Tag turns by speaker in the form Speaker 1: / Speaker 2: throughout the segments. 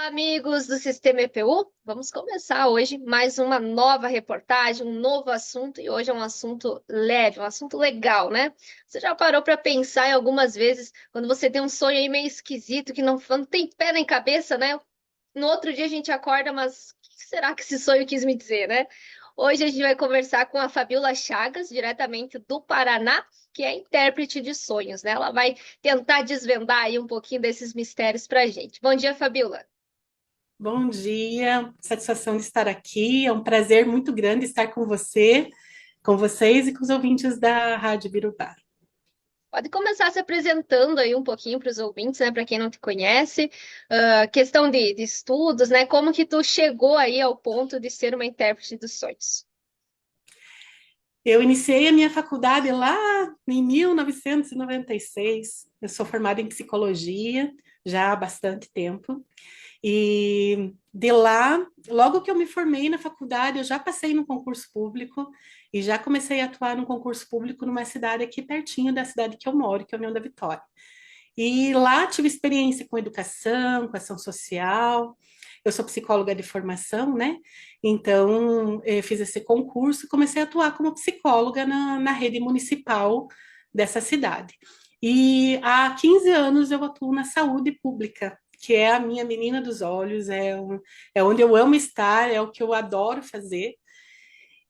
Speaker 1: Olá, amigos do Sistema EPU. Vamos começar hoje mais uma nova reportagem, um novo assunto, e hoje é um assunto leve, um assunto legal, né? Você já parou para pensar em algumas vezes quando você tem um sonho aí meio esquisito, que não tem pé nem cabeça, né? No outro dia a gente acorda, mas o que será que esse sonho quis me dizer, né? Hoje a gente vai conversar com a Fabiola Chagas, diretamente do Paraná, que é intérprete de sonhos, né? Ela vai tentar desvendar aí um pouquinho desses mistérios para a gente. Bom dia, Fabiola.
Speaker 2: Bom dia, satisfação de estar aqui. É um prazer muito grande estar com você, com vocês e com os ouvintes da Rádio Birubá.
Speaker 1: Pode começar se apresentando aí um pouquinho para os ouvintes, né? Para quem não te conhece, questão de estudos, né? Como que tu chegou aí ao ponto de ser uma intérprete dos sonhos?
Speaker 2: Eu iniciei a minha faculdade lá em 1996. Eu sou formada em psicologia já há bastante tempo. E de lá, logo que eu me formei na faculdade, eu já passei no concurso público e já comecei a atuar no concurso público numa cidade aqui pertinho da cidade que eu moro, que é a União da Vitória. E lá tive experiência com educação, com ação social. Eu sou psicóloga de formação, né? Então, fiz esse concurso e comecei a atuar como psicóloga na rede municipal dessa cidade. E há 15 anos eu atuo na saúde pública, que é a minha menina dos olhos, é onde eu amo estar, é o que eu adoro fazer.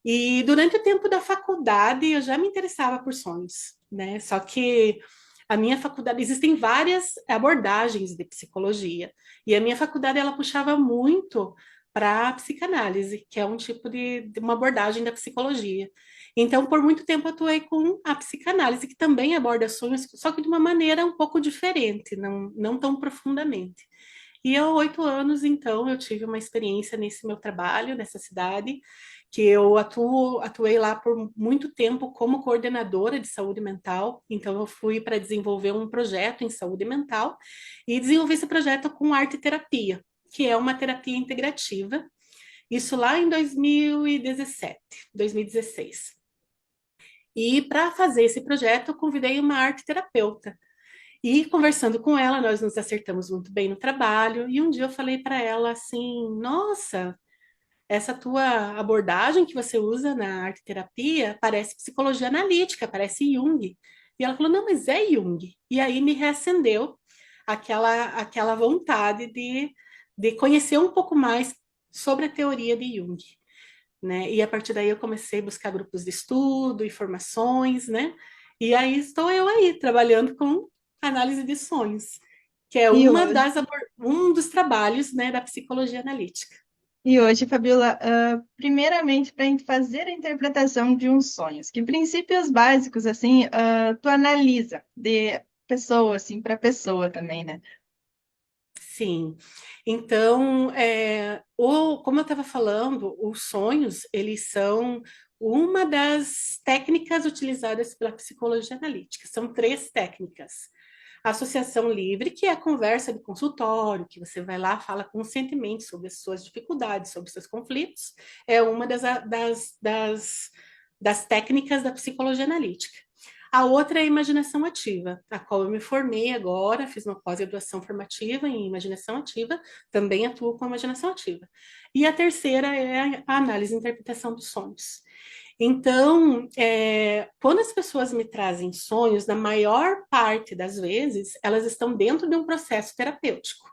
Speaker 2: E durante o tempo da faculdade eu já me interessava por sonhos, né? Só que a minha faculdade, existem várias abordagens de psicologia, e a minha faculdade ela puxava muito para a psicanálise, que é um tipo de uma abordagem da psicologia. Então, por muito tempo, eu atuei com a psicanálise, que também aborda sonhos, só que de uma maneira um pouco diferente, não tão profundamente. E há 8 anos, então, eu tive uma experiência nesse meu trabalho, nessa cidade, que eu atuei lá por muito tempo como coordenadora de saúde mental. Então, eu fui para desenvolver um projeto em saúde mental e desenvolvi esse projeto com arte terapia, que é uma terapia integrativa. Isso lá em 2017, 2016. E para fazer esse projeto, eu convidei uma arte terapeuta. E conversando com ela, nós nos acertamos muito bem no trabalho. E um dia eu falei para ela assim: Nossa, essa tua abordagem que você usa na arte terapia parece psicologia analítica, parece Jung. E ela falou: Não, mas é Jung. E aí me reacendeu aquela vontade de conhecer um pouco mais sobre a teoria de Jung, né? E a partir daí eu comecei a buscar grupos de estudo, informações, né? E aí estou eu aí trabalhando com análise de sonhos, que é
Speaker 1: E hoje,
Speaker 2: um dos trabalhos, né, da psicologia analítica.
Speaker 1: e hoje, Fabiola, primeiramente, para fazer a interpretação de uns sonhos, que princípios básicos, assim, tu analisa de pessoa, assim, para pessoa também, né?
Speaker 2: Sim. Então, como eu estava falando, os sonhos, eles são uma das técnicas utilizadas pela psicologia analítica. São três técnicas. A associação livre, que é a conversa de consultório, que você vai lá, fala conscientemente sobre as suas dificuldades, sobre os seus conflitos, é uma das técnicas da psicologia analítica. A outra é a imaginação ativa, a qual eu me formei agora, fiz uma pós-graduação formativa em imaginação ativa, também atuo com a imaginação ativa. E a terceira é a análise e interpretação dos sonhos. Então, quando as pessoas me trazem sonhos, na maior parte das vezes, elas estão dentro de um processo terapêutico,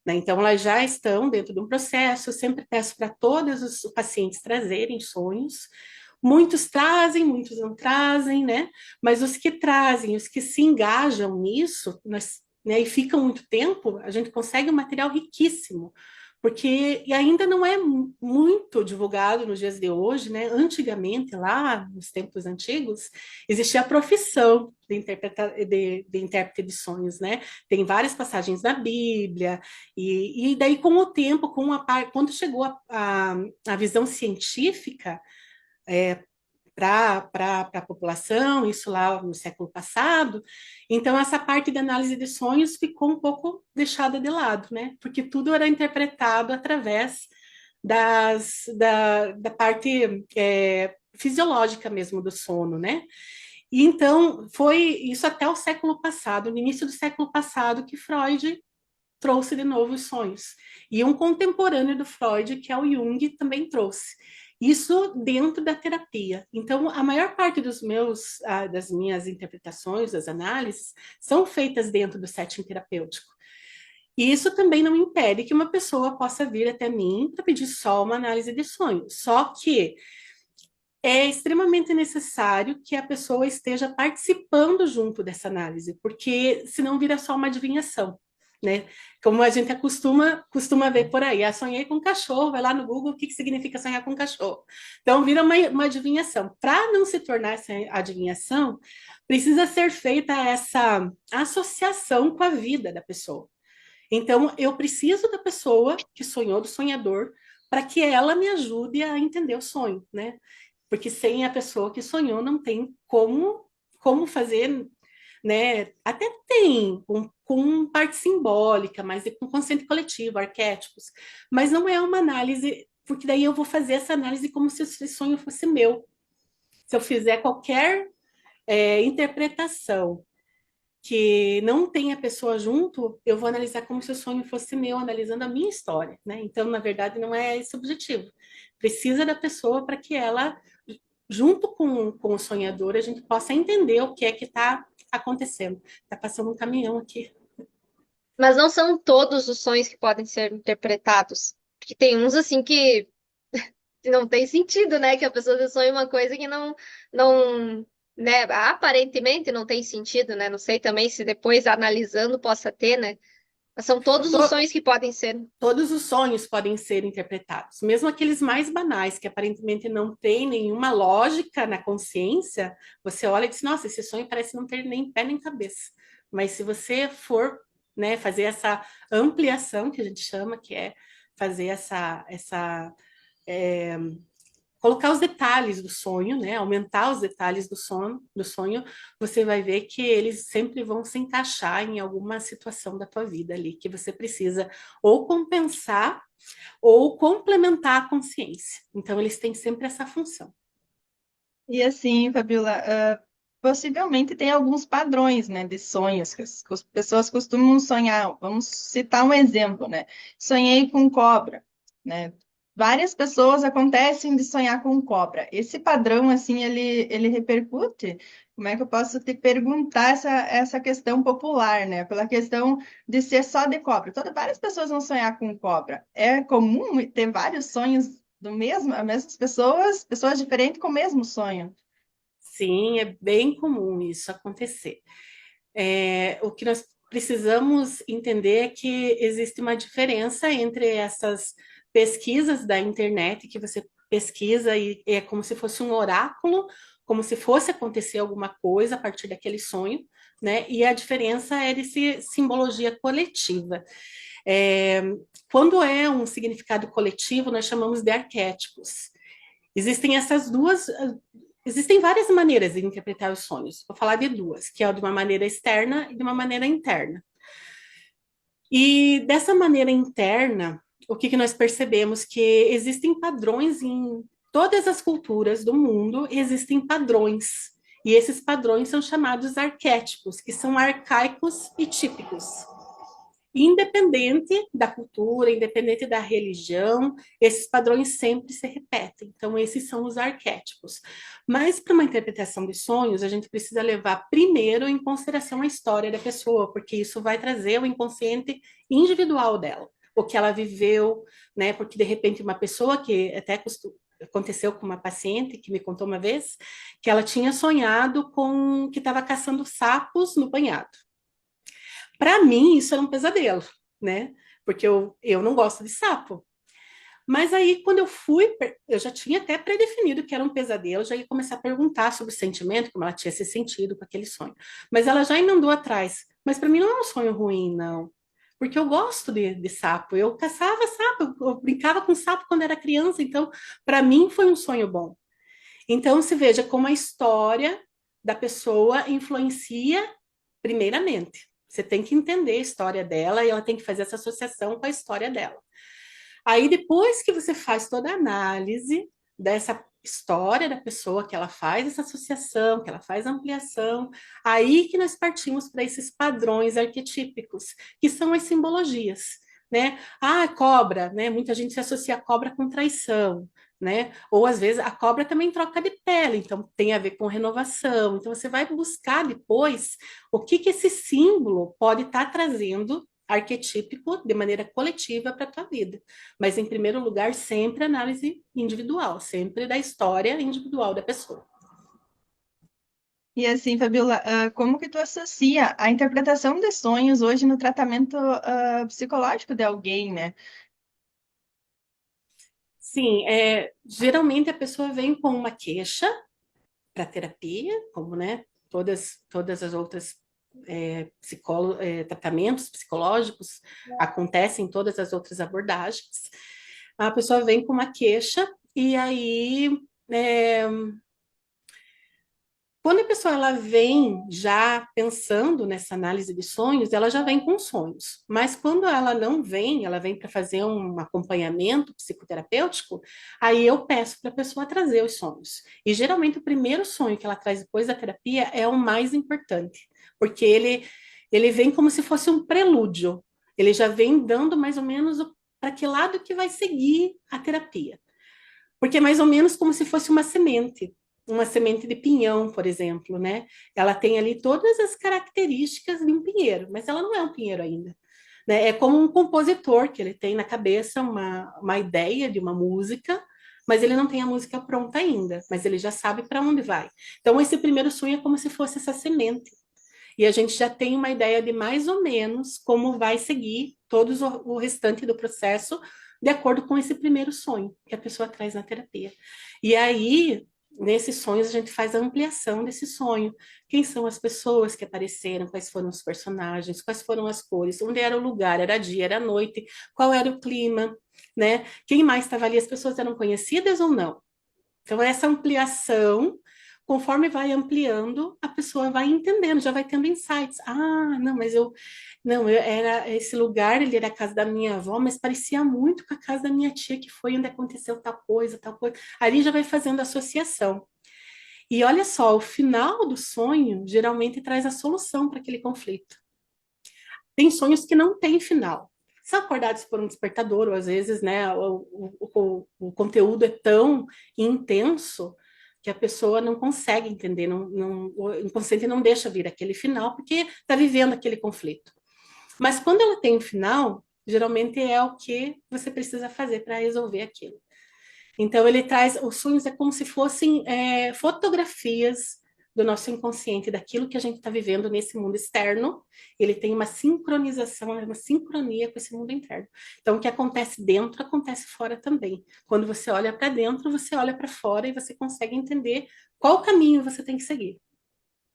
Speaker 2: né? Então, elas já estão dentro de um processo. Eu sempre peço para todos os pacientes trazerem sonhos. Muitos trazem, muitos não trazem, né? Mas os que trazem, os que se engajam nisso, né, e ficam muito tempo, a gente consegue um material riquíssimo, porque e ainda não é muito divulgado nos dias de hoje, né? Antigamente, lá nos tempos antigos, existia a profissão de intérprete de sonhos, né? Tem várias passagens na Bíblia, e daí com o tempo, quando chegou a visão científica, para a população, isso lá no século passado. Então, essa parte de análise de sonhos ficou um pouco deixada de lado, né? Porque tudo era interpretado através da parte fisiológica mesmo do sono, né? E então, foi isso até o século passado, no início do século passado, que Freud trouxe de novo os sonhos. E um contemporâneo do Freud, que é o Jung, também trouxe. Isso dentro da terapia. Então, a maior parte das minhas interpretações, das análises, são feitas dentro do setting terapêutico. E isso também não impede que uma pessoa possa vir até mim para pedir só uma análise de sonho. Só que é extremamente necessário que a pessoa esteja participando junto dessa análise, porque senão vira só uma adivinhação, né? Como a gente costuma ver por aí, sonhei com um cachorro, vai lá no Google, o que significa sonhar com um cachorro? Então vira uma adivinhação. Para não se tornar essa adivinhação, precisa ser feita essa associação com a vida da pessoa. Então, eu preciso da pessoa que sonhou, do sonhador, para que ela me ajude a entender o sonho, né? Porque sem a pessoa que sonhou não tem como fazer, né? Até tem com parte simbólica, mas é com consciente coletivo, arquétipos, mas não é uma análise, porque daí eu vou fazer essa análise como se esse sonho fosse meu. Se eu fizer qualquer interpretação que não tem a pessoa junto, eu vou analisar como se o sonho fosse meu, analisando a minha história, né? Então, na verdade, não é esse o objetivo. Precisa da pessoa para que ela, junto com o sonhador, a gente possa entender o que é que está acontecendo. Está passando um caminhão aqui.
Speaker 1: Mas não são todos os sonhos que podem ser interpretados. Porque tem uns assim que não tem sentido, né? Que a pessoa sonha uma coisa que não, né? Aparentemente não tem sentido, né? Não sei também se depois analisando possa ter, né? Mas são todos os
Speaker 2: To-
Speaker 1: sonhos que podem ser.
Speaker 2: Todos os sonhos podem ser interpretados, mesmo aqueles mais banais, que aparentemente não tem nenhuma lógica na consciência, você olha e diz, nossa, esse sonho parece não ter nem pé nem cabeça. Mas se você for, né, fazer essa ampliação, que a gente chama, que é fazer é, colocar os detalhes do sonho, né? Aumentar os detalhes do sonho, você vai ver que eles sempre vão se encaixar em alguma situação da tua vida ali, que você precisa ou compensar ou complementar a consciência. Então, eles têm sempre essa função.
Speaker 3: E assim, Fabiola, possivelmente tem alguns padrões, né, de sonhos que as pessoas costumam sonhar. Vamos citar um exemplo, né? Sonhei com cobra, né? Várias pessoas acontecem de sonhar com cobra. Esse padrão, assim, ele repercute. Como é que eu posso te perguntar essa questão popular, né? Pela questão de ser só de cobra. Várias pessoas vão sonhar com cobra. É comum ter vários sonhos as mesmas pessoas, pessoas diferentes com o mesmo sonho.
Speaker 2: Sim, é bem comum isso acontecer. O que nós precisamos entender é que existe uma diferença entre essas pesquisas da internet, que você pesquisa e é como se fosse um oráculo, como se fosse acontecer alguma coisa a partir daquele sonho, né? E a diferença é de simbologia coletiva. É, Quando é um significado coletivo, nós chamamos de arquétipos. Existem essas duas. Existem várias maneiras de interpretar os sonhos. Vou falar de duas, que é de uma maneira externa e de uma maneira interna. E dessa maneira interna, o que nós percebemos? Que existem padrões em todas as culturas do mundo, existem padrões. E esses padrões são chamados arquétipos, que são arcaicos e típicos. Independente da cultura, independente da religião, esses padrões sempre se repetem. Então, esses são os arquétipos. Mas, para uma interpretação de sonhos, a gente precisa levar primeiro em consideração a história da pessoa, porque isso vai trazer o inconsciente individual dela, o que ela viveu, né? Porque, de repente, uma pessoa que até aconteceu com uma paciente que me contou uma vez, que ela tinha sonhado com que estava caçando sapos no banhado. Para mim, isso era um pesadelo, né? Porque eu não gosto de sapo. Mas aí, quando eu fui, eu já tinha até predefinido que era um pesadelo, já ia começar a perguntar sobre o sentimento, como ela tinha se sentido com aquele sonho. Mas ela já emendou atrás. Mas para mim não é um sonho ruim, não. Porque eu gosto de sapo. Eu caçava sapo, eu brincava com sapo quando era criança. Então, para mim, foi um sonho bom. Então, se veja como a história da pessoa influencia primeiramente. Você tem que entender a história dela e ela tem que fazer essa associação com a história dela. Aí, depois que você faz toda a análise, dessa história da pessoa, que ela faz essa associação, que ela faz a ampliação, aí que nós partimos para esses padrões arquetípicos, que são as simbologias, né? Ah, cobra, né? Muita gente se associa a cobra com traição, né? Ou às vezes a cobra também troca de pele, então tem a ver com renovação. Então você vai buscar depois o que que esse símbolo pode estar trazendo arquetípico de maneira coletiva para a tua vida. Mas, em primeiro lugar, sempre análise individual, sempre da história individual da pessoa.
Speaker 3: E assim, Fabiola, como que tu associa a interpretação de sonhos hoje no tratamento psicológico de alguém, né?
Speaker 2: Sim, geralmente a pessoa vem com uma queixa para terapia, como, né, todas as outras tratamentos psicológicos acontecem em todas as outras abordagens. A pessoa vem com uma queixa e aí quando a pessoa ela vem já pensando nessa análise de sonhos, ela já vem com sonhos. Mas quando ela não vem, ela vem para fazer um acompanhamento psicoterapêutico, aí eu peço para a pessoa trazer os sonhos. E geralmente o primeiro sonho que ela traz depois da terapia é o mais importante, porque ele vem como se fosse um prelúdio. Ele já vem dando mais ou menos para que lado que vai seguir a terapia. Porque é mais ou menos como se fosse uma semente de pinhão, por exemplo, né? Ela tem ali todas as características de um pinheiro, mas ela não é um pinheiro ainda. Né? É como um compositor que ele tem na cabeça uma ideia de uma música, mas ele não tem a música pronta ainda, mas ele já sabe para onde vai. Então, esse primeiro sonho é como se fosse essa semente. E a gente já tem uma ideia de mais ou menos como vai seguir todo o restante do processo de acordo com esse primeiro sonho que a pessoa traz na terapia. E aí, nesses sonhos, a gente faz a ampliação desse sonho. Quem são as pessoas que apareceram, quais foram os personagens, quais foram as cores, onde era o lugar, era dia, era noite, qual era o clima, né? Quem mais estava ali, as pessoas eram conhecidas ou não? Então, essa ampliação, conforme vai ampliando, a pessoa vai entendendo, já vai tendo insights. Ah, não, mas não, era esse lugar, ele era a casa da minha avó, mas parecia muito com a casa da minha tia, que foi onde aconteceu tal coisa, tal coisa. Ali já vai fazendo associação. E olha só, o final do sonho geralmente traz a solução para aquele conflito. Tem sonhos que não têm final. São acordados por um despertador, ou às vezes, né, o conteúdo é tão intenso que a pessoa não consegue entender, o inconsciente não deixa vir aquele final, porque está vivendo aquele conflito. Mas quando ela tem um final, geralmente é o que você precisa fazer para resolver aquilo. Então, ele traz, os sonhos é como se fossem fotografias do nosso inconsciente, daquilo que a gente está vivendo nesse mundo externo. Ele tem uma sincronização, uma sincronia com esse mundo interno. Então, o que acontece dentro, acontece fora também. Quando você olha para dentro, você olha para fora e você consegue entender qual caminho você tem que seguir.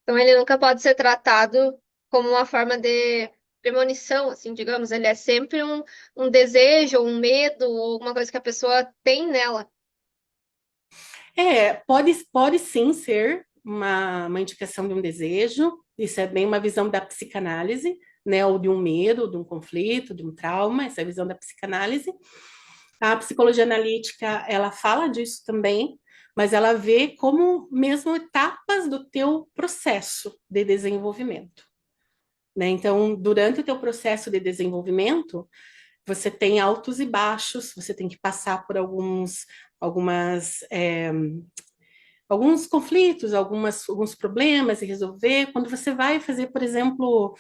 Speaker 1: Então ele nunca pode ser tratado como uma forma de premonição, assim, digamos. Ele é sempre um desejo, um medo, ou alguma coisa que a pessoa tem nela.
Speaker 2: Pode sim ser uma indicação de um desejo, isso é bem uma visão da psicanálise, né, ou de um medo, de um conflito, de um trauma, essa é a visão da psicanálise. A psicologia analítica, ela fala disso também, mas ela vê como mesmo etapas do teu processo de desenvolvimento, né? Então, durante o teu processo de desenvolvimento, você tem altos e baixos, você tem que passar por alguns conflitos, alguns problemas e resolver. Quando você vai fazer, por exemplo,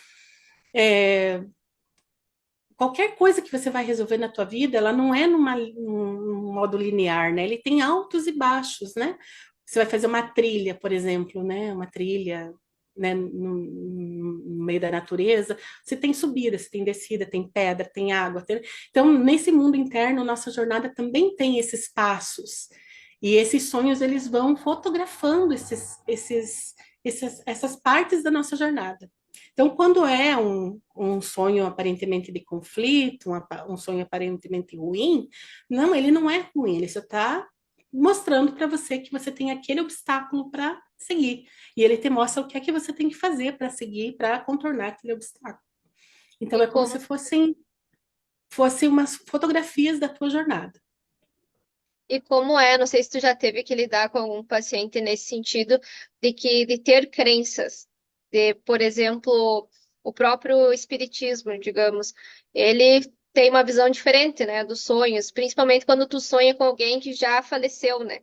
Speaker 2: qualquer coisa que você vai resolver na tua vida, ela não é num modo linear, né? Ele tem altos e baixos, né? Você vai fazer uma trilha, por exemplo, né? Uma trilha, né? No meio da natureza, você tem subida, você tem descida, tem pedra, tem água. Então, nesse mundo interno, nossa jornada também tem esses passos. E esses sonhos, eles vão fotografando essas partes da nossa jornada. Então, quando é um sonho aparentemente de conflito, um sonho aparentemente ruim, não, ele não é ruim, ele só está mostrando para você que você tem aquele obstáculo para seguir. E ele te mostra o que é que você tem que fazer para seguir, para contornar aquele obstáculo. Então,
Speaker 1: E
Speaker 2: é como
Speaker 1: como
Speaker 2: se fossem umas fotografias da tua jornada.
Speaker 1: e como é, não sei se tu já teve que lidar com algum paciente nesse sentido de ter crenças, de, por exemplo, o próprio espiritismo, digamos, ele tem uma visão diferente, né, dos sonhos, principalmente quando tu sonha com alguém que já faleceu, né?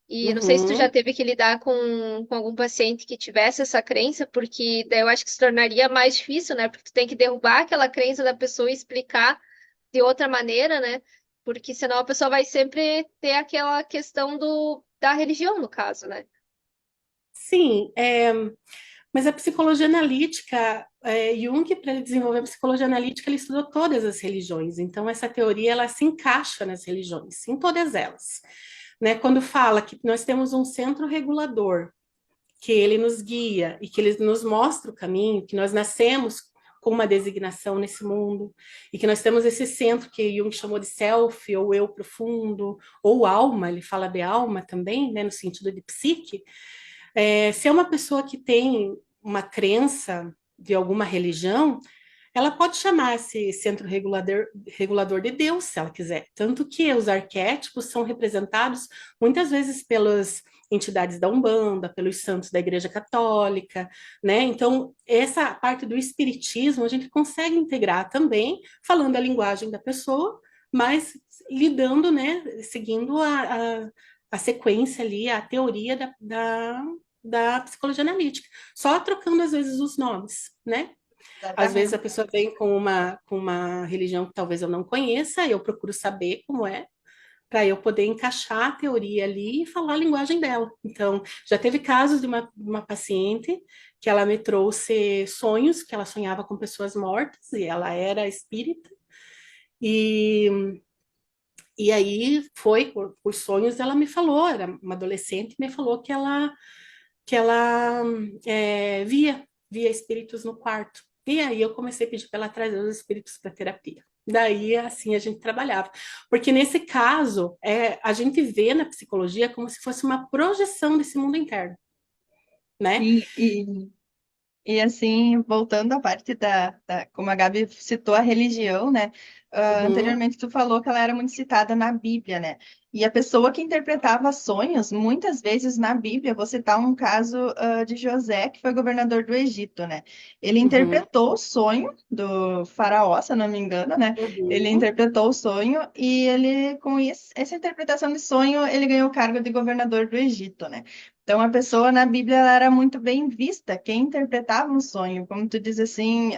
Speaker 1: E não sei se tu já
Speaker 2: Uhum.
Speaker 1: teve que lidar com algum paciente que tivesse essa crença, porque daí eu acho que se tornaria mais difícil, né? Porque tu tem que derrubar aquela crença da pessoa e explicar de outra maneira, né? Porque senão a pessoa vai sempre ter aquela questão da religião, no caso, né?
Speaker 2: Sim, mas a psicologia analítica, Jung, para ele desenvolver a psicologia analítica, ele estudou todas as religiões. Então, essa teoria, ela se encaixa nas religiões, em todas elas. Né? Quando fala que nós temos um centro regulador, que ele nos guia e que ele nos mostra o caminho, que nós nascemos com uma designação nesse mundo, e que nós temos esse centro que Jung chamou de self, ou eu profundo, ou alma, ele fala de alma também, né, no sentido de psique. Se é uma pessoa que tem uma crença de alguma religião, ela pode chamar esse centro regulador de Deus, se ela quiser. Tanto que os arquétipos são representados muitas vezes pelas entidades da Umbanda, pelos santos da Igreja Católica, né? Então, essa parte do espiritismo a gente consegue integrar também, falando a linguagem da pessoa, mas lidando, né, seguindo a sequência ali, a teoria da psicologia analítica, só trocando às vezes os nomes, né? Às vezes a
Speaker 3: Exatamente.
Speaker 2: pessoa vem com uma religião que talvez eu não conheça, eu procuro saber como é, para eu poder encaixar a teoria ali e falar a linguagem dela. Então, já teve casos de uma paciente que ela me trouxe sonhos, que ela sonhava com pessoas mortas, e ela era espírita, e, e aí foi, por sonhos, ela me falou, era uma adolescente, me falou que ela via espíritos no quarto. E aí eu comecei a pedir para ela trazer os espíritos para terapia. Daí, assim, a gente trabalhava. Porque nesse caso, a gente vê na psicologia como se fosse uma projeção desse mundo interno, né?
Speaker 3: E assim, voltando à parte como a Gabi citou a religião, né?
Speaker 2: Uhum,
Speaker 3: Anteriormente tu falou que ela era muito citada na Bíblia, né? E a pessoa que interpretava sonhos, muitas vezes na Bíblia, vou citar um caso, de José, que foi governador do Egito, né? Ele
Speaker 2: uhum,
Speaker 3: interpretou o sonho do faraó, se eu não me engano, né? Ele
Speaker 2: uhum.
Speaker 3: interpretou o sonho e ele, com essa interpretação de sonho, ele ganhou o cargo de governador do Egito, né? Então, a pessoa na Bíblia ela era muito bem vista, quem interpretava um sonho, como tu diz assim,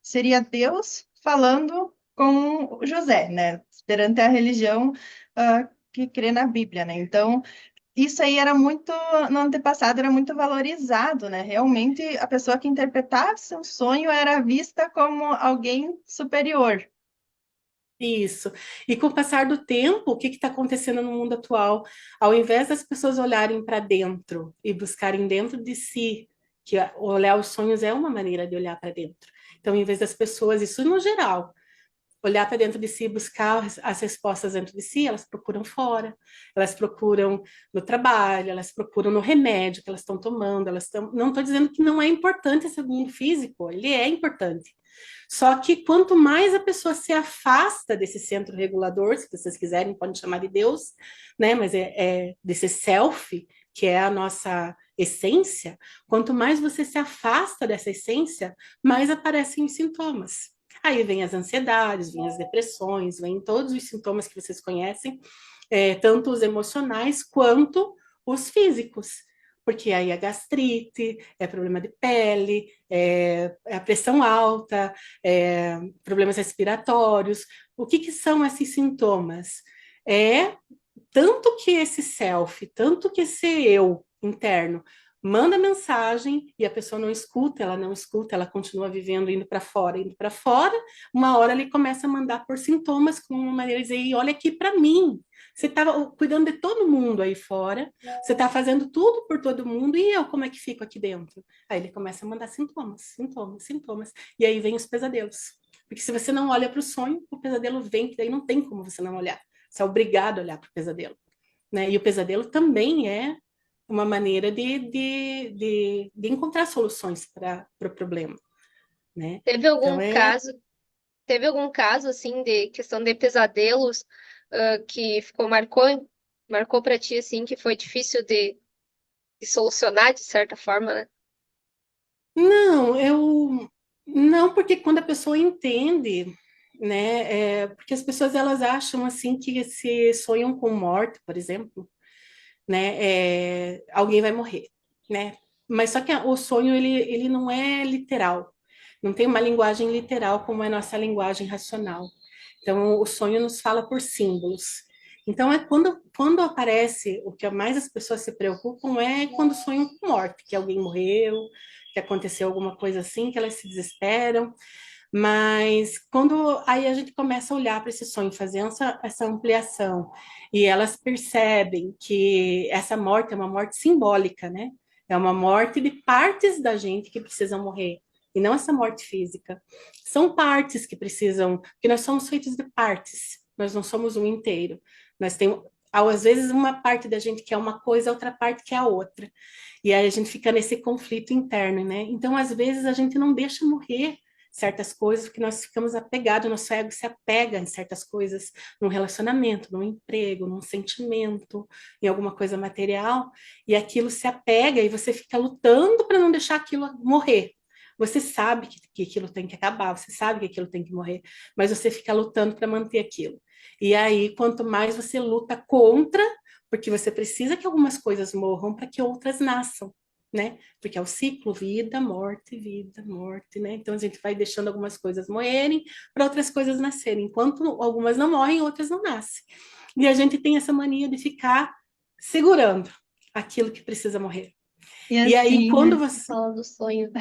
Speaker 3: seria Deus falando com José, né? Perante a religião, que crê na Bíblia, né? Então, isso aí era muito, no antepassado, era muito valorizado, né? Realmente, a pessoa que interpretava seu sonho era vista como alguém superior.
Speaker 2: Isso. E com o passar do tempo, o que está acontecendo no mundo atual? Ao invés das pessoas olharem para dentro e buscarem dentro de si, que olhar os sonhos é uma maneira de olhar para dentro. Então, em vez das pessoas, isso no geral, olhar para dentro de si, buscar as respostas dentro de si, elas procuram fora, elas procuram no trabalho, elas procuram no remédio que elas estão tomando, não estou dizendo que não é importante esse mundo físico, ele é importante. Só que quanto mais a pessoa se afasta desse centro regulador, se vocês quiserem, podem chamar de Deus, né? Mas é desse self, que é a nossa essência, quanto mais você se afasta dessa essência, mais aparecem os sintomas. Aí vem as ansiedades, vem as depressões, vem todos os sintomas que vocês conhecem, tanto os emocionais quanto os físicos. Porque aí é gastrite, é problema de pele, é a pressão alta, problemas respiratórios. O que são esses sintomas? É tanto que esse self, tanto que esse eu interno manda mensagem e a pessoa não escuta, ela não escuta, ela continua vivendo, indo para fora, uma hora ele começa a mandar por sintomas com uma maneira de dizer, olha aqui para mim, você estava cuidando de todo mundo aí fora, você está fazendo tudo por todo mundo, e eu como é que fico aqui dentro? Aí ele começa a mandar sintomas, sintomas, sintomas, e aí vem os pesadelos. Porque se você não olha para o sonho, o pesadelo vem, que daí não tem como você não olhar. Você é obrigado a olhar para o pesadelo. Né? E o pesadelo também é uma maneira de encontrar soluções para o problema. Né?
Speaker 1: Teve
Speaker 2: Então,
Speaker 1: algum caso, teve algum caso assim de questão de pesadelos, que marcou para ti, assim, que foi difícil de solucionar, de certa forma, né?
Speaker 2: Não, eu não, porque quando a pessoa entende, né, porque as pessoas elas acham assim que se sonham com morte, por exemplo, né, alguém vai morrer, né? Mas só que o sonho ele não é literal, não tem uma linguagem literal como é a nossa linguagem racional. Então o sonho nos fala por símbolos. Então é quando aparece o que mais as pessoas se preocupam é quando sonham com morte, que alguém morreu, que aconteceu alguma coisa assim, que elas se desesperam. Mas quando aí a gente começa a olhar para esse sonho, fazer essa ampliação, e elas percebem que essa morte é uma morte simbólica, né? É uma morte de partes da gente que precisam morrer, e não essa morte física. São partes que precisam, porque nós somos feitos de partes, nós não somos um inteiro. Nós temos, às vezes, uma parte da gente que é uma coisa, outra parte que é a outra. E aí a gente fica nesse conflito interno, né? Então, às vezes, a gente não deixa morrer certas coisas, porque nós ficamos apegados, nosso ego se apega em certas coisas, num relacionamento, num emprego, num sentimento, em alguma coisa material, e aquilo se apega e você fica lutando para não deixar aquilo morrer. Você sabe que aquilo tem que acabar, você sabe que aquilo tem que morrer, mas você fica lutando para manter aquilo. E aí, quanto mais você luta contra, porque você precisa que algumas coisas morram para que outras nasçam, né? Porque é o ciclo vida, morte, né? Então a gente vai deixando algumas coisas morrerem para outras coisas nascerem. Enquanto algumas não morrem, outras não nascem. E a gente tem essa mania de ficar segurando aquilo que precisa morrer.
Speaker 3: E
Speaker 2: E aí
Speaker 3: assim,
Speaker 2: quando
Speaker 3: né?
Speaker 2: você
Speaker 1: Fala do sonho.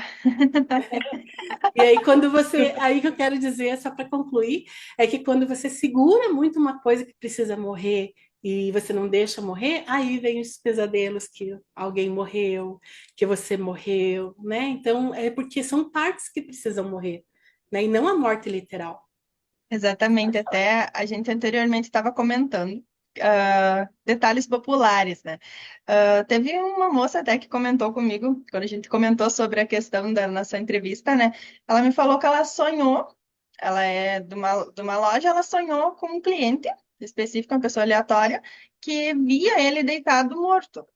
Speaker 2: E aí, quando você.
Speaker 3: Desculpa.
Speaker 2: Aí que eu quero dizer, só para concluir, é que quando você segura muito uma coisa que precisa morrer e você não deixa morrer, aí vem os pesadelos que alguém morreu, que você morreu, né? Então, é porque são partes que precisam morrer, né? E não a morte literal.
Speaker 3: Exatamente, até a gente anteriormente estava comentando detalhes populares, né? Teve uma moça até que comentou comigo, quando a gente comentou sobre a questão da nossa entrevista, né? Ela me falou que ela sonhou, ela é de uma loja, ela sonhou com um cliente específico, uma pessoa aleatória, que via ele deitado morto.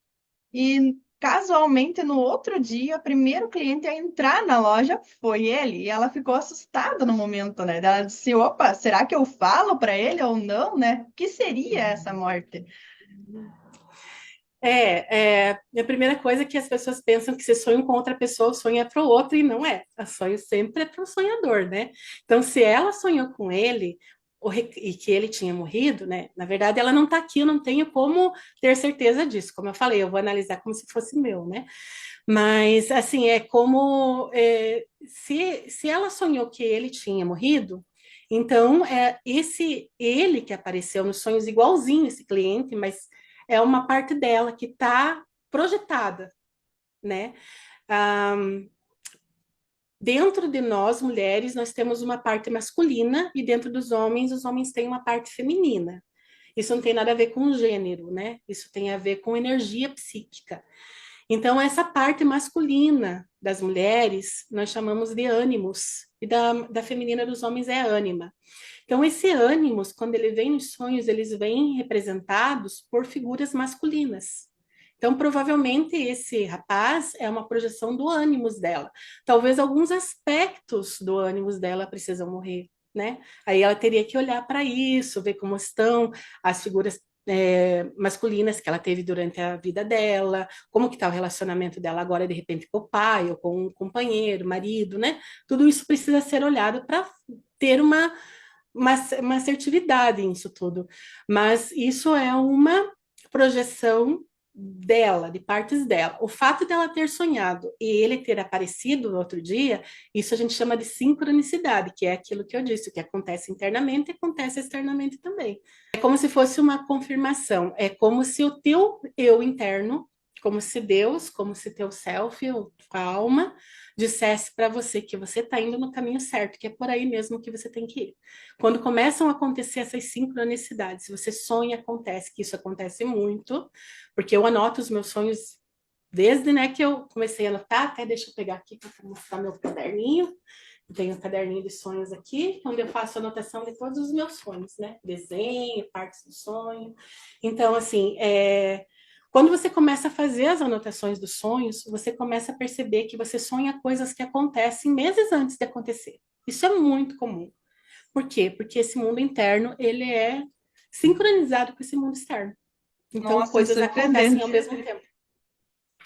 Speaker 3: E casualmente, no outro dia, o primeiro cliente a entrar na loja foi ele. E ela ficou assustada no momento, né? Ela disse: opa, será que eu falo para ele ou não, né? O que seria essa morte?
Speaker 2: A primeira coisa é que as pessoas pensam que se sonham com outra pessoa, o sonho é para o outro, e não é. O sonho sempre é para o sonhador, né? Então, se ela sonhou com ele, e que ele tinha morrido, né? Na verdade, ela não está aqui, eu não tenho como ter certeza disso. Como eu falei, eu vou analisar como se fosse meu, né? Mas, assim, se ela sonhou que ele tinha morrido, então, esse ele que apareceu nos sonhos, igualzinho esse cliente, mas é uma parte dela que está projetada, né? Ah, dentro de nós, mulheres, nós temos uma parte masculina e dentro dos homens, os homens têm uma parte feminina. Isso não tem nada a ver com gênero, né? Isso tem a ver com energia psíquica. Então, essa parte masculina das mulheres, nós chamamos de ânimos, e da feminina dos homens é ânima. Então, esse ânimos, quando ele vem nos sonhos, eles vêm representados por figuras masculinas. Então, provavelmente, esse rapaz é uma projeção do ânimos dela. Talvez alguns aspectos do ânimos dela precisam morrer, né? Aí ela teria que olhar para isso, ver como estão as figuras masculinas que ela teve durante a vida dela, como que está o relacionamento dela agora, de repente, com o pai, ou com um companheiro, marido, né? Tudo isso precisa ser olhado para ter uma assertividade nisso tudo. Mas isso é uma projeção dela, de partes dela. O fato dela ter sonhado e ele ter aparecido no outro dia, isso a gente chama de sincronicidade, que é aquilo que eu disse, o que acontece internamente acontece externamente também. É como se fosse uma confirmação, é como se o teu eu interno, como se Deus, como se teu self, tua alma, dissesse para você que você está indo no caminho certo, que é por aí mesmo que você tem que ir. Quando começam a acontecer essas sincronicidades, você sonha, acontece, que isso acontece muito, porque eu anoto os meus sonhos desde, né, que eu comecei a anotar, até deixa eu pegar aqui para mostrar meu caderninho, Eu tenho um caderninho de sonhos aqui, onde eu faço anotação de todos os meus sonhos, né? Desenho, partes do sonho. Então, assim, quando você começa a fazer as anotações dos sonhos, você começa a perceber que você sonha coisas que acontecem meses antes de acontecer. Isso é muito comum. Por quê? Porque esse mundo interno, ele é sincronizado com esse mundo externo. Então,
Speaker 3: Nossa,
Speaker 2: coisas acontecem ao
Speaker 3: surpreendente.
Speaker 2: mesmo tempo.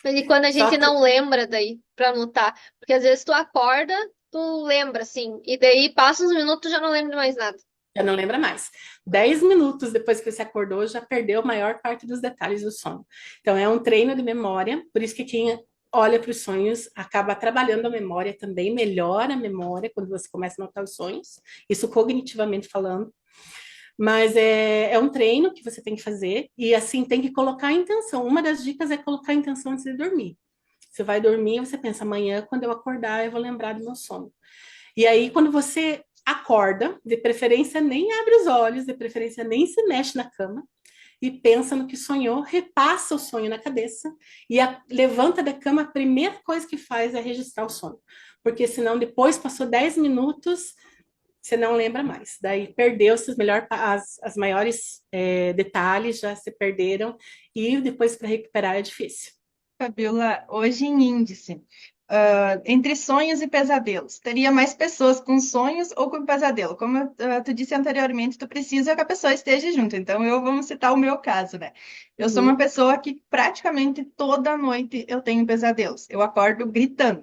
Speaker 1: E quando a
Speaker 2: Só
Speaker 1: gente
Speaker 2: que
Speaker 1: não lembra daí pra anotar, porque às vezes tu acorda, tu lembra assim, e daí passa uns minutos tu já não lembra de mais nada.
Speaker 2: já não lembra mais. 10 minutos depois que você acordou, já perdeu a maior parte dos detalhes do sono. Então, é um treino de memória, por isso que quem olha para os sonhos acaba trabalhando a memória também, melhora a memória quando você começa a notar os sonhos, isso cognitivamente falando. Mas é um treino que você tem que fazer, e assim, tem que colocar a intenção. Uma das dicas é colocar a intenção antes de dormir. Você vai dormir, você pensa, amanhã, quando eu acordar, eu vou lembrar do meu sono. E aí, quando você acorda, de preferência nem abre os olhos, de preferência nem se mexe na cama, e pensa no que sonhou, repassa o sonho na cabeça, e levanta da cama, a primeira coisa que faz é registrar o sonho. Porque senão, depois, passou 10 minutos, você não lembra mais. Daí perdeu-se as maiores detalhes, já se perderam, e depois para recuperar é difícil.
Speaker 3: Fabiola, hoje em índice, entre sonhos e pesadelos, teria mais pessoas com sonhos ou com pesadelo? Como tu disse anteriormente, tu precisa que a pessoa esteja junto. Então, vamos citar o meu caso, né? Eu sou uma
Speaker 2: Uhum.
Speaker 3: pessoa que praticamente toda noite eu tenho pesadelos. Eu acordo gritando.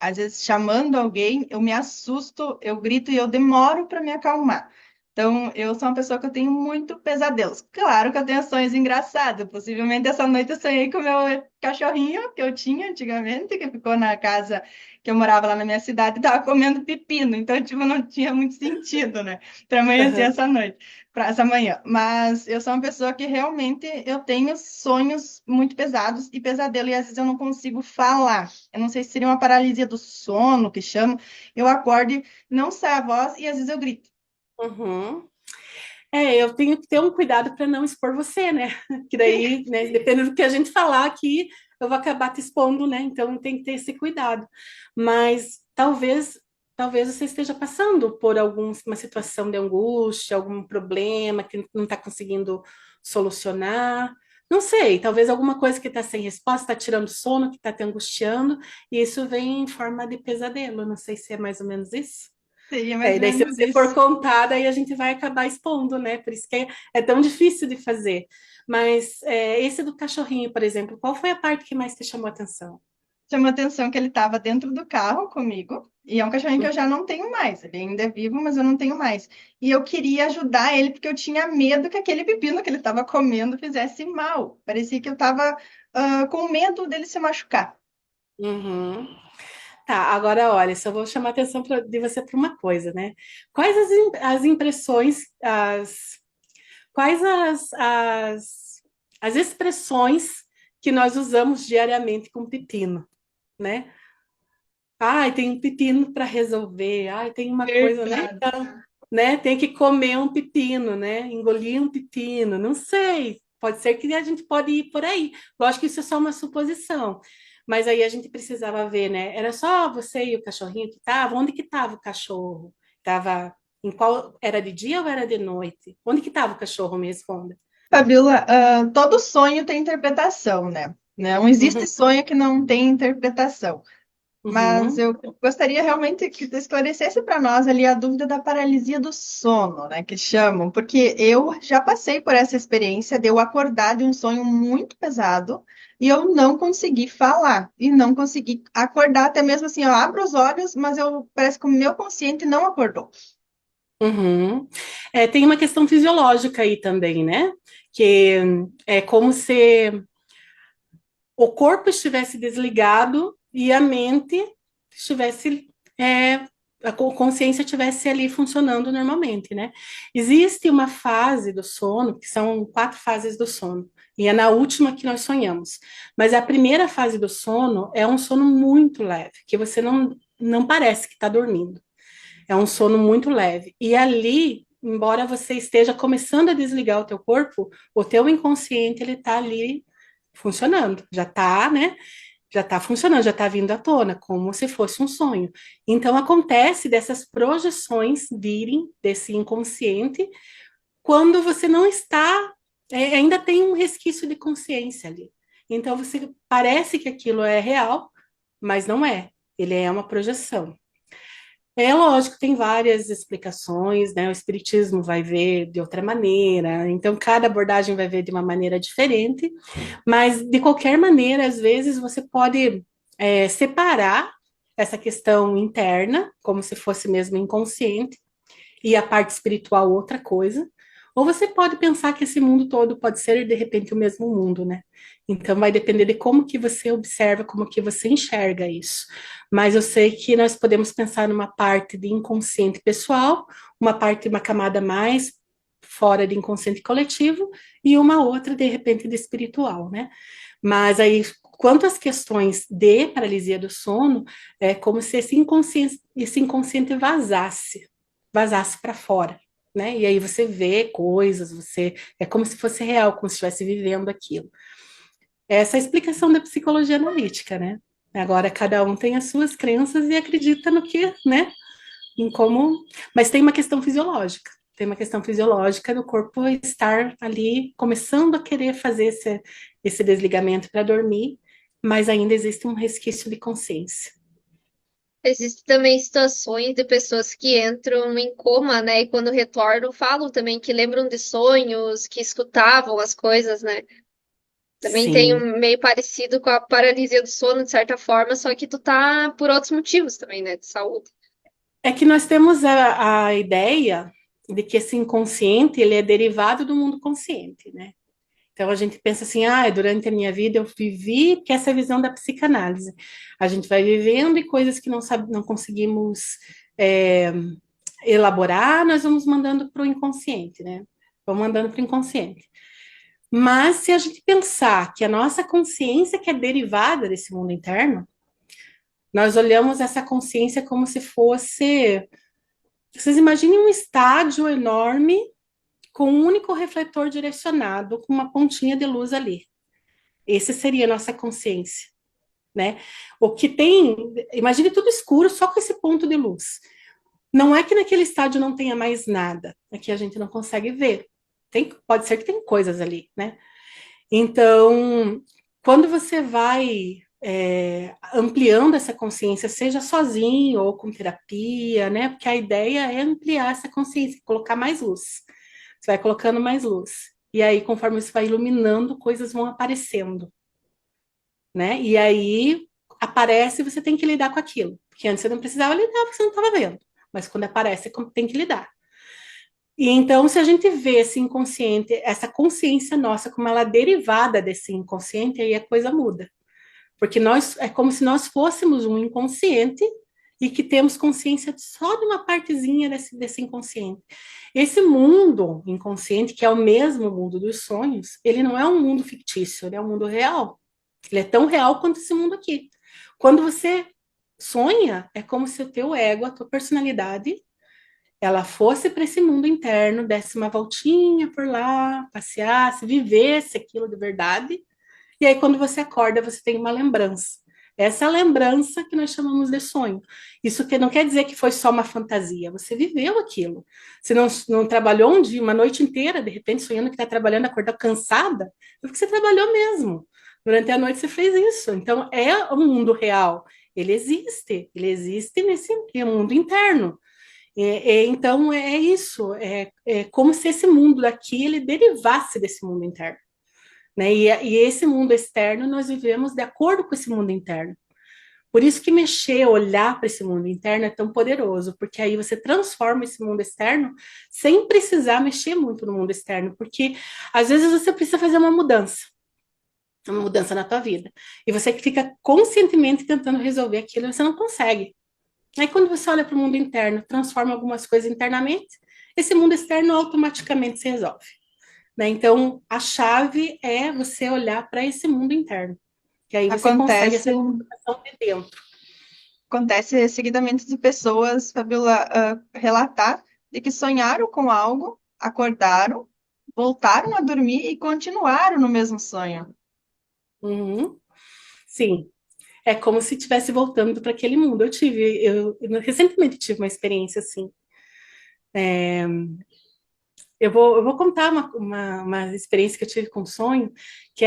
Speaker 3: Às vezes, chamando alguém, eu me assusto, eu grito e eu demoro para me acalmar. Então, eu sou uma pessoa que eu tenho muito pesadelos. Claro que eu tenho sonhos engraçados. Possivelmente essa noite eu sonhei com o meu cachorrinho que eu tinha antigamente, que ficou na casa que eu morava lá na minha cidade, e estava comendo pepino. Então, tipo, não tinha muito sentido, né? Para amanhecer
Speaker 2: Uhum.
Speaker 3: essa noite, para essa manhã. Mas eu sou uma pessoa que realmente eu tenho sonhos muito pesados e pesadelo, e às vezes eu não consigo falar. Eu não sei se seria uma paralisia do sono que chama. Eu acordo e não sai a voz e às vezes eu grito.
Speaker 2: Uhum. Eu tenho que ter um cuidado para não expor você, né? Que daí, né, dependendo do que a gente falar aqui, eu vou acabar te expondo, né? Então tem que ter esse cuidado. Mas talvez você esteja passando por uma situação de angústia, algum problema que não está conseguindo solucionar. Não sei, talvez alguma coisa que está sem resposta, está tirando sono, que está te angustiando, e isso vem em forma de pesadelo. Não sei se é mais ou menos isso.
Speaker 3: Seria mais ou
Speaker 2: Daí se
Speaker 3: menos
Speaker 2: você for
Speaker 3: isso.
Speaker 2: contar, daí a gente vai acabar expondo, né? Por isso que é tão difícil de fazer. Mas esse do cachorrinho, por exemplo, qual foi a parte que mais te chamou a atenção?
Speaker 3: Chamou a atenção que ele estava dentro do carro comigo, e é um cachorrinho que eu já não tenho mais. Ele ainda é vivo, mas eu não tenho mais. E eu queria ajudar ele porque eu tinha medo que aquele pepino que ele estava comendo fizesse mal. Parecia que eu estava com medo dele se machucar.
Speaker 2: Uhum. Tá, agora olha, só vou chamar a atenção de você para uma coisa, né? Quais as impressões, quais as expressões que nós usamos diariamente com pepino, né? Ai, tem um pepino para resolver. Ai, tem uma coisa, né?
Speaker 3: Verdade.
Speaker 2: Né? Tem que comer um pepino, né? Engolir um pepino. Não sei. Pode ser que a gente pode ir por aí. Lógico que isso é só uma suposição. Mas aí a gente precisava ver, né? Era só você e o cachorrinho que estavam? Onde que estava o cachorro? Tava em qual era de dia ou era de noite? Onde que estava o cachorro? Me responda.
Speaker 3: Fabiola, todo sonho tem interpretação, né? Não existe
Speaker 2: Uhum,
Speaker 3: sonho que não tem interpretação. Mas
Speaker 2: uhum,
Speaker 3: eu gostaria realmente que tu esclarecesse para nós ali a dúvida da paralisia do sono, né, que chamam, porque eu já passei por essa experiência de eu acordar de um sonho muito pesado e eu não consegui falar e não consegui acordar, até mesmo assim, eu abro os olhos, mas eu parece que o meu consciente não acordou.
Speaker 2: uhum. Tem uma questão fisiológica aí também, né? Que é como se o corpo estivesse desligado e a mente estivesse, a consciência estivesse ali funcionando normalmente, né? Existe uma fase do sono, que são 4 fases do sono, e é na última que nós sonhamos. Mas a primeira fase do sono é um sono muito leve, que você não parece que está dormindo. É um sono muito leve. E ali, embora você esteja começando a desligar o teu corpo, o teu inconsciente ele está ali funcionando, já está, né? já está funcionando, já está vindo à tona, como se fosse um sonho. Então, acontece dessas projeções virem desse inconsciente quando você não está, ainda tem um resquício de consciência ali. Então, você parece que aquilo é real, mas não é. Ele é uma projeção. É lógico, tem várias explicações, né? O espiritismo vai ver de outra maneira, então cada abordagem vai ver de uma maneira diferente, mas de qualquer maneira, às vezes você pode separar essa questão interna, como se fosse mesmo inconsciente, e a parte espiritual outra coisa. Ou você pode pensar que esse mundo todo pode ser de repente o mesmo mundo, né? Então vai depender de como que você observa, como que você enxerga isso. Mas eu sei que nós podemos pensar numa parte de inconsciente pessoal, uma parte, uma camada mais fora de inconsciente coletivo e uma outra de repente de espiritual, né? Mas aí quanto às questões de paralisia do sono, é como se esse inconsciente vazasse para fora, né? E aí você vê coisas, você é como se fosse real, como se estivesse vivendo aquilo. Essa é a explicação da psicologia analítica, né? Agora cada um tem as suas crenças e acredita no que, né? Em como, mas tem uma questão fisiológica. Tem uma questão fisiológica do corpo estar ali começando a querer fazer esse desligamento para dormir, mas ainda existe um resquício de consciência.
Speaker 1: Existem também situações de pessoas que entram em coma, né? E quando retornam, falam também que lembram de sonhos, que escutavam as coisas, né? Também tem
Speaker 2: Sim.
Speaker 1: um meio parecido com a paralisia do sono, de certa forma, só que tu tá por outros motivos também, né? De saúde.
Speaker 2: É que nós temos a ideia de que esse inconsciente ele é derivado do mundo consciente, né? Então a gente pensa assim, durante a minha vida eu vivi, que essa é a visão da psicanálise. A gente vai vivendo e coisas que não conseguimos é, elaborar, nós vamos mandando para o inconsciente, né? Vamos mandando para o inconsciente. Mas se a gente pensar que a nossa consciência que é derivada desse mundo interno, nós olhamos essa consciência como se fosse. Vocês imaginem um estádio enorme com um único refletor direcionado, com uma pontinha de luz ali. Esse seria a nossa consciência, né? O que tem, imagine tudo escuro, só com esse ponto de luz. Não é que naquele estádio não tenha mais nada, é que a gente não consegue ver. Pode ser que tem coisas ali, né? Então, quando você vai ampliando essa consciência, seja sozinho ou com terapia, né? Porque a ideia é ampliar essa consciência, colocar mais luz. Você vai colocando mais luz. E aí, conforme você vai iluminando, coisas vão aparecendo, né? E aí aparece e você tem que lidar com aquilo. Porque antes você não precisava lidar porque você não estava vendo. Mas quando aparece, você tem que lidar. E então, se a gente vê esse inconsciente, essa consciência nossa, como ela é derivada desse inconsciente, aí a coisa muda. Porque nós é como se nós fôssemos um inconsciente e que temos consciência só de uma partezinha desse inconsciente. Esse mundo inconsciente, que é o mesmo mundo dos sonhos, ele não é um mundo fictício, ele é um mundo real. Ele é tão real quanto esse mundo aqui. Quando você sonha, é como se o teu ego, a tua personalidade, ela fosse para esse mundo interno, desse uma voltinha por lá, passeasse, vivesse aquilo de verdade. E aí, quando você acorda, você tem uma lembrança. Essa é a lembrança que nós chamamos de sonho. Isso que não quer dizer que foi só uma fantasia. Você viveu aquilo. Você não trabalhou um dia, uma noite inteira, de repente sonhando que está trabalhando, acordou cansada, é porque você trabalhou mesmo. Durante a noite você fez isso. Então, é um mundo real. Ele existe nesse mundo interno. Então, é isso. É como se esse mundo daqui ele derivasse desse mundo interno. Né? E esse mundo externo nós vivemos de acordo com esse mundo interno. Por isso que mexer, olhar para esse mundo interno é tão poderoso, porque aí você transforma esse mundo externo sem precisar mexer muito no mundo externo, porque às vezes você precisa fazer uma mudança na tua vida, e você que fica conscientemente tentando resolver aquilo, você não consegue. Aí quando você olha para o mundo interno, transforma algumas coisas internamente, esse mundo externo automaticamente se resolve. Né? Então, a chave é você olhar para esse mundo interno, que aí você consegue essa
Speaker 3: Acontece,
Speaker 2: comunicação de dentro.
Speaker 3: acontece seguidamente de pessoas, Fabiola, relatar de que sonharam com algo, acordaram, voltaram a dormir e continuaram no mesmo sonho.
Speaker 2: Uhum. Sim. é como se estivesse voltando para aquele mundo. Eu recentemente tive uma experiência assim. Eu vou contar uma experiência que eu tive com sonho, que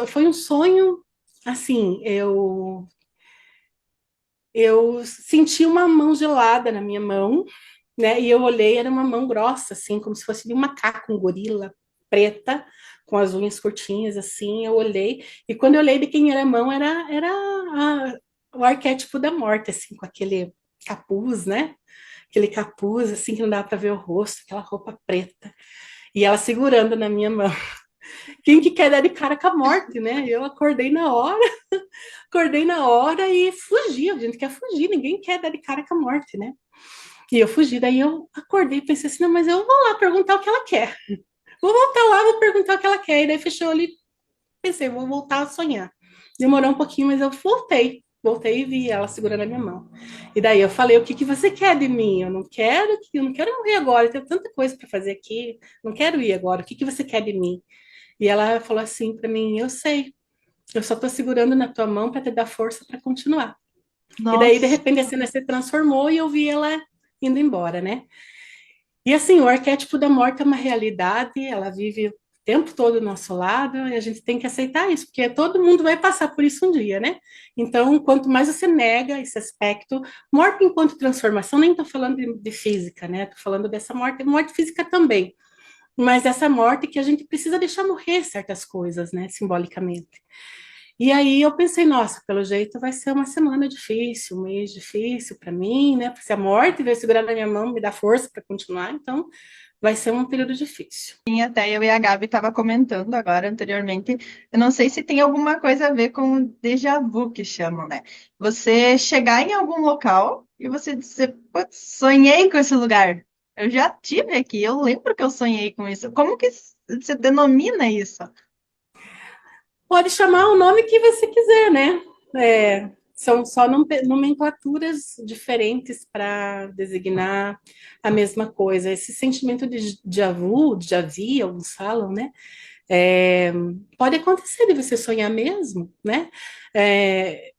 Speaker 2: foi um sonho, assim, eu senti uma mão gelada na minha mão, né? E eu olhei, era uma mão grossa, assim, como se fosse de um macaco, um gorila, preta, com as unhas curtinhas, assim. Eu olhei, e quando eu olhei de quem era a mão, o arquétipo da morte, assim, com aquele capuz, né? Aquele capuz, assim, que não dava para ver o rosto, aquela roupa preta. E ela segurando na minha mão. Quem que quer dar de cara com a morte, né? Eu acordei na hora e fugi. A gente quer fugir, ninguém quer dar de cara com a morte, né? E eu fugi, daí eu acordei e pensei assim, não, mas eu vou lá perguntar o que ela quer. Vou voltar lá, vou perguntar o que ela quer. E daí fechou ali, pensei, vou voltar a sonhar. Demorou um pouquinho, mas eu voltei. Voltei e vi ela segurando a minha mão. E daí eu falei, o que que você quer de mim? Eu não quero morrer agora, eu tenho tanta coisa para fazer aqui, não quero ir agora. O que que você quer de mim? E ela falou assim para mim, eu sei, eu só estou segurando na tua mão para te dar força para continuar. E daí, de
Speaker 3: Nossa,
Speaker 2: repente, a cena se transformou e eu vi ela indo embora, né? E assim, o arquétipo da morte é uma realidade, ela vive o tempo todo do nosso lado, e a gente tem que aceitar isso, porque todo mundo vai passar por isso um dia, né? Então, quanto mais você nega esse aspecto, morte enquanto transformação, nem estou falando de física, né? Estou falando dessa morte física também, mas essa morte que a gente precisa deixar morrer certas coisas, né? Simbolicamente. E aí eu pensei, nossa, pelo jeito vai ser uma semana difícil, um mês difícil para mim, né? Porque se a morte veio segurar na minha mão, me dá força para continuar, então vai ser um período difícil.
Speaker 3: sim, até eu e a Gabi estava comentando agora anteriormente. Eu não sei se tem alguma coisa a ver com o déjà vu que chamam, né? Você chegar em algum local e você dizer, "Putz, sonhei com esse lugar. Eu já tive aqui, eu lembro que eu sonhei com isso. Como que você denomina isso?"
Speaker 2: Pode chamar o nome que você quiser, né? São só nomenclaturas diferentes para designar a mesma coisa. Esse sentimento de déjà vu, alguns falam, né? É, pode acontecer de você sonhar mesmo, né? É,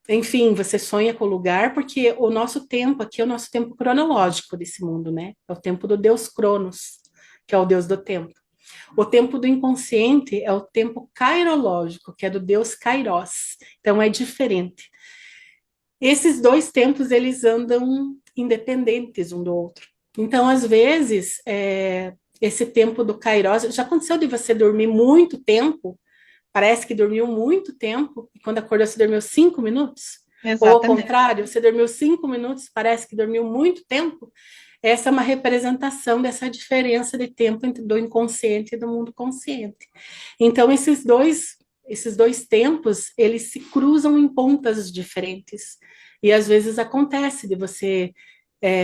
Speaker 2: enfim, você sonha com o lugar, porque o nosso tempo aqui é o nosso tempo cronológico desse mundo, né? É o tempo do Deus Cronos, que é o Deus do tempo. O tempo do inconsciente é o tempo kairológico, que é do Deus Kairos. Então é diferente. Esses dois tempos, eles andam independentes um do outro. Então, às vezes, esse tempo do Kairos, já aconteceu de você dormir muito tempo, parece que dormiu muito tempo, e quando acordou você dormiu 5 minutos? Ou ao
Speaker 3: Exatamente.
Speaker 2: contrário, você dormiu 5 minutos, parece que dormiu muito tempo? Essa é uma representação dessa diferença de tempo entre do inconsciente e do mundo consciente. Então, esses dois tempos, eles se cruzam em pontas diferentes. E às vezes acontece de você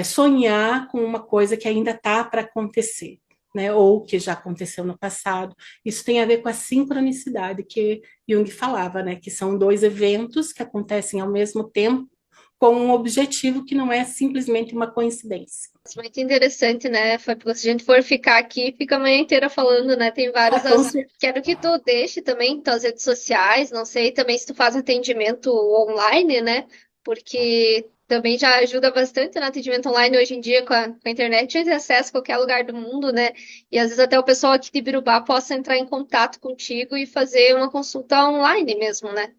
Speaker 2: sonhar com uma coisa que ainda está para acontecer, né? Ou que já aconteceu no passado. Isso tem a ver com a sincronicidade que Jung falava, né? Que são dois eventos que acontecem ao mesmo tempo, com um objetivo que não é simplesmente uma coincidência.
Speaker 1: Muito interessante, né, Fábio? Se a gente for ficar aqui, fica a manhã inteira falando, né? Tem
Speaker 2: Ah,
Speaker 1: vários
Speaker 2: com
Speaker 1: assuntos. Quero que tu deixe também tuas redes sociais, não sei, também se tu faz atendimento online, né? Porque também já ajuda bastante no atendimento online hoje em dia com a internet, a gente tem acesso a qualquer lugar do mundo, né? E às vezes até o pessoal aqui de Birubá possa entrar em contato contigo e fazer uma consulta online mesmo, né?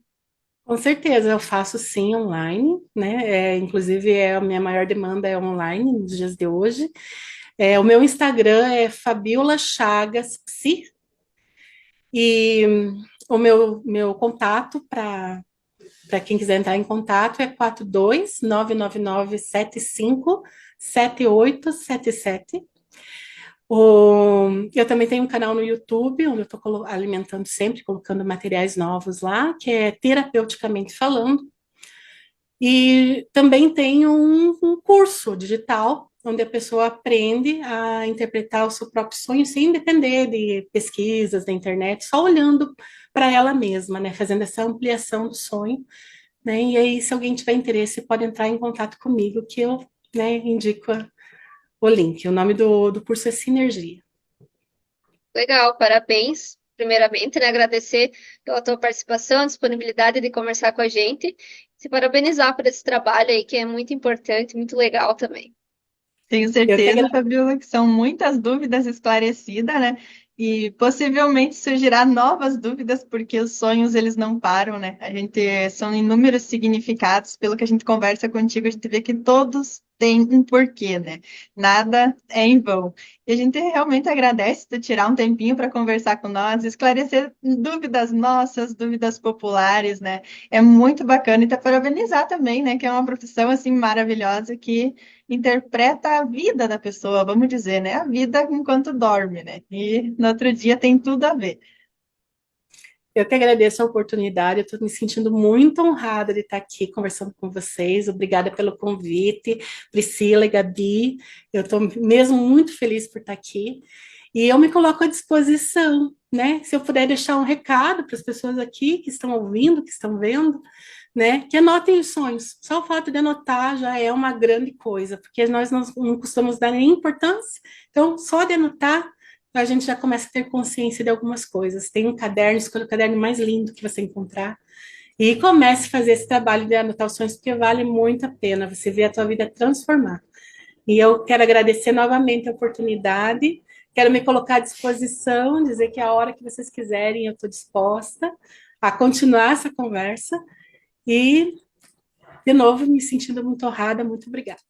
Speaker 2: Com certeza, eu faço sim online, né? Inclusive, a minha maior demanda é online nos dias de hoje. O meu Instagram é Fabiola Chagas Psi, e o meu contato para quem quiser entrar em contato é 42999757877. Eu também tenho um canal no YouTube, onde eu estou alimentando sempre, colocando materiais novos lá, que é Terapeuticamente Falando. E também tem um curso digital, onde a pessoa aprende a interpretar o seu próprio sonho sem depender de pesquisas da internet, só olhando para ela mesma, né? Fazendo essa ampliação do sonho, né? E aí, se alguém tiver interesse, pode entrar em contato comigo, que eu, né, indico o link. O nome do curso é Sinergia.
Speaker 1: Legal, parabéns. primeiramente, né, agradecer pela tua participação, disponibilidade de conversar com a gente, te parabenizar por esse trabalho aí, que é muito importante, muito legal também.
Speaker 3: Tenho
Speaker 2: Eu que
Speaker 3: certeza,
Speaker 2: agradeço.
Speaker 3: Fabiola, que são muitas dúvidas esclarecidas, né? E possivelmente surgirá novas dúvidas, porque os sonhos eles não param, né? A gente são inúmeros significados, pelo que a gente conversa contigo, a gente vê que todos têm um porquê, né? Nada é em vão. E a gente realmente agradece tu tirar um tempinho para conversar com nós, esclarecer dúvidas nossas, dúvidas populares, né? É muito bacana e te parabenizar também, né? Que é uma profissão assim maravilhosa que interpreta a vida da pessoa, vamos dizer, né? A vida enquanto dorme, né? E no outro dia tem tudo a ver.
Speaker 2: Eu que agradeço a oportunidade, eu estou me sentindo muito honrada de estar aqui conversando com vocês. Obrigada pelo convite, Priscila e Gabi. Eu estou mesmo muito feliz por estar aqui. E eu me coloco à disposição, né? Se eu puder deixar um recado para as pessoas aqui que estão ouvindo, que estão vendo, né? Que anotem os sonhos. Só o fato de anotar já é uma grande coisa, porque nós não costumamos dar nem importância. Então, só de anotar a gente já começa a ter consciência de algumas coisas. Tem um caderno, escolha o caderno mais lindo que você encontrar e comece a fazer esse trabalho de anotações, porque vale muito a pena você ver a tua vida transformar. E eu quero agradecer novamente a oportunidade, quero me colocar à disposição, dizer que a hora que vocês quiserem eu estou disposta a continuar essa conversa e, de novo, me sentindo muito honrada, muito obrigada.